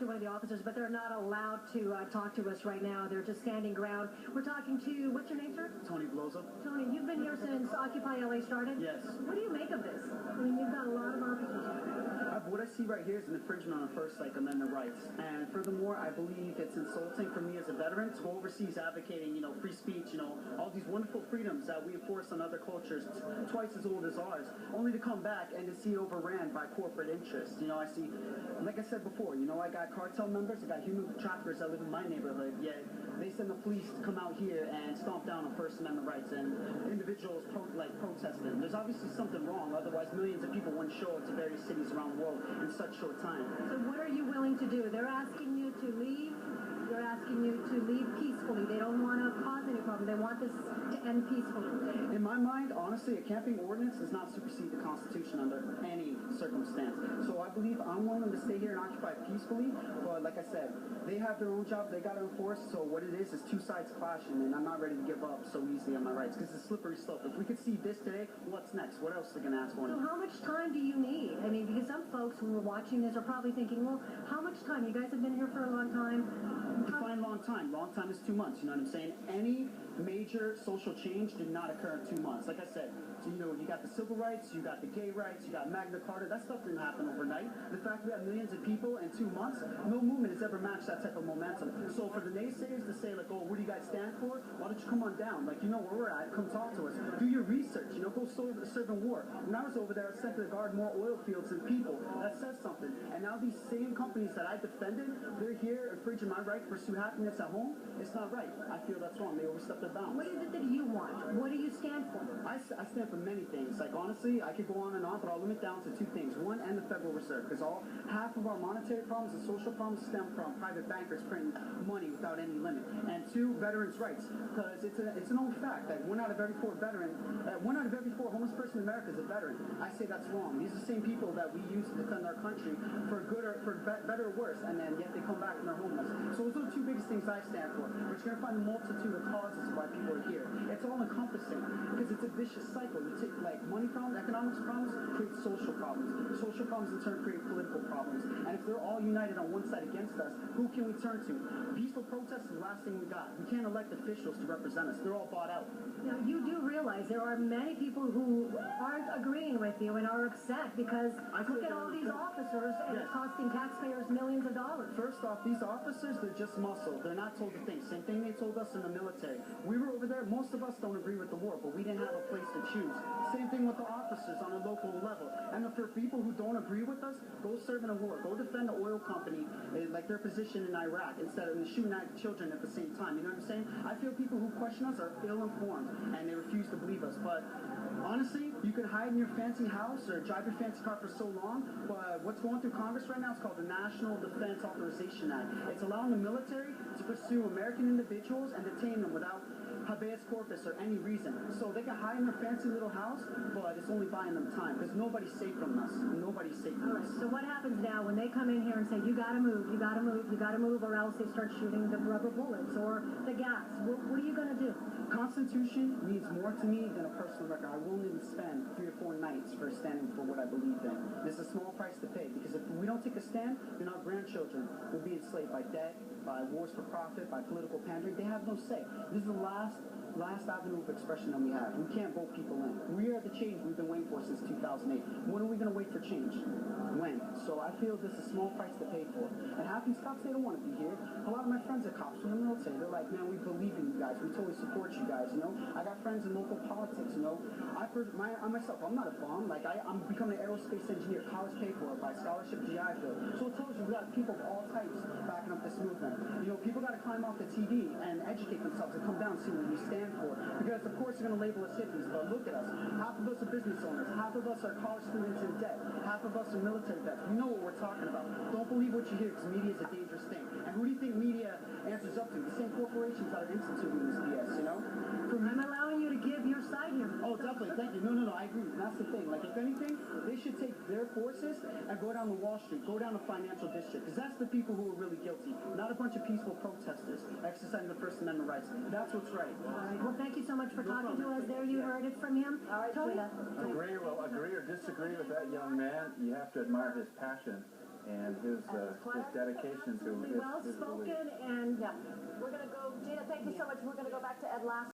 to one of the officers, but they're not allowed to talk to us right now. They're just standing ground. We're talking to, what's your name, sir? Tony Veloza. Tony, you've been here since Occupy LA started? Yes. What do you make of this? I mean, you've got a lot of officers here. What I see right here is an infringement on the First Amendment rights. And furthermore, I believe it's insulting for me as a veteran to go overseas advocating, free speech, all these wonderful freedoms that we enforce on other cultures twice as old as ours, only to come back and to see overran by corporate interests. I see, like I said before, I got cartel members, I got human traffickers that live in my neighborhood, yet they send the police to come out here and stomp down on First Amendment rights, and individuals protesting. There's obviously something wrong, otherwise millions of people wouldn't show up to various cities around the world in such short time. So what are you willing to do? They're asking you to leave. They're asking you to leave peacefully. They don't want to cause any problem. They want this to end peacefully. In my mind, honestly, a camping ordinance does not supersede the Constitution under any circumstance. So I believe I'm willing to stay here and occupy peacefully, but like I said, they have their own job they got to enforce, so what it is two sides clashing, and I'm not ready to give up so easily on my rights, because it's a slippery slope. If we could see this today, what's next? What else are they going to ask for? So how much time do you need? I mean, because some folks who are watching this are probably thinking, well, how much time? You guys have been here for a long time. Define long time. Long time is 2 months, you know what I'm saying? Any major social change did not occur in 2 months. Like I said, so, you got the civil rights, you got the gay rights, you got Magna Carta. That stuff didn't happen overnight. The fact we have millions of people in 2 months, no movement has ever matched that type of momentum. So for the naysayers to say, oh, what do you guys stand for? Why don't you come on down? You know where we're at. Come talk to us. Do your research. Go serve in war. When I was over there, I sent to guard more oil fields than people. That says something. And now these same companies that I defended, they're here infringing my right to pursue happiness at home. It's not right. I feel that's wrong. They overstepped their bounds. What is it that you want? What do you stand for? I stand for many things. Honestly, I could go on and on, but I'll limit down to 2 things. One, and the Federal Reserve, because half of our monetary problems and social problems stem from private bankers printing money without any limit. And 2, veterans' rights, because it's an old fact that 1 out of every 4 homeless person in America is a veteran. I say that's wrong. These are the same people that we use to defend our country for good or for better or worse, and then yet they come back and they're homeless. So those are the 2 biggest things I stand for. But you're going to find a multitude of causes why people are here. It's all encompassing, because it's a vicious cycle. You take, money problems, economics problems, create social problems. Social problems in turn create political problems. And if they're all united on one side against us, who can we turn to? Peaceful protest is the last thing we got. We can't elect officials to represent us. They're all bought out. Now, you do realize there are many people who aren't agreeing with you and are upset because look at all these officers and it's costing taxpayers millions of dollars. First off, these officers, they're just muscle. They're not told to think. Same thing they told us in the military. We were over there. Most of us don't agree with the war, but we didn't have a place to choose. Same thing with the officers on a local level. And for people who don't agree with us, go serve in a war. Go defend the oil company, like their position in Iraq, instead of shooting at children at the same time. You know what I'm saying? I feel people who question us are ill-informed, and they refuse to believe us. But honestly, you can hide in your fancy house or drive your fancy car for so long, but what's going through Congress right now is called the National Defense Authorization Act. It's allowing the military to pursue American individuals and detain them without habeas corpus or any reason. So they can hide in their fancy little house, but it's only buying them time, because nobody's safe from us. Nobody's safe from us. So what happens now when they come in here and say, you gotta move, you gotta move, you gotta move, or else they start shooting the rubber bullets or the gas? What are you gonna do? Constitution means more to me than a personal record. I won't even spend 3 or 4 nights for standing for what I believe in. It's a small price to pay, because if we don't take a stand, then our grandchildren will be enslaved by debt, by wars for profit, by political pandering. They have no say. This is the last avenue of expression that we have. We can't vote people in. We are the change we've been waiting for since 2008. When are we going to wait for change? When? So I feel this is a small price to pay for. And half these cops, they don't want to be here. A lot of my friends are cops from the military. They're like, man, we believe in you guys. We totally support you guys, I got friends in local politics, I myself, I'm not a bum. I'm becoming an aerospace engineer, college paid for by scholarship GI Bill. So it tells you we got people of all types backing up this movement. People got to climb off the TV and educate themselves and come down and see what we stand for. Because of course they're going to label us hippies, but look at us. Half of us are business owners. Half of us are college students in debt. Half of us are military vets. We know what we're talking about. Don't believe what you hear, because media is a dangerous thing. And who do you think media answers up to? The same corporations that are instituting this BS, I'm allowing you to give your side here. Oh, definitely. Thank you. No, I agree. That's the thing. If anything, they should take their forces and go down to Wall Street, go down to Financial District, because that's the people who are really guilty, not a bunch of peaceful protesters exercising the First Amendment rights. That's what's right. All right. Well, thank you so much for talking to us. There you heard it from him. Tony? Agree or disagree with that young man, you have to admire his passion and his dedication to his well belief. spoken, and Yeah. We're going to go, Gina, thank you so much. We're going to go back to Ed Lasso.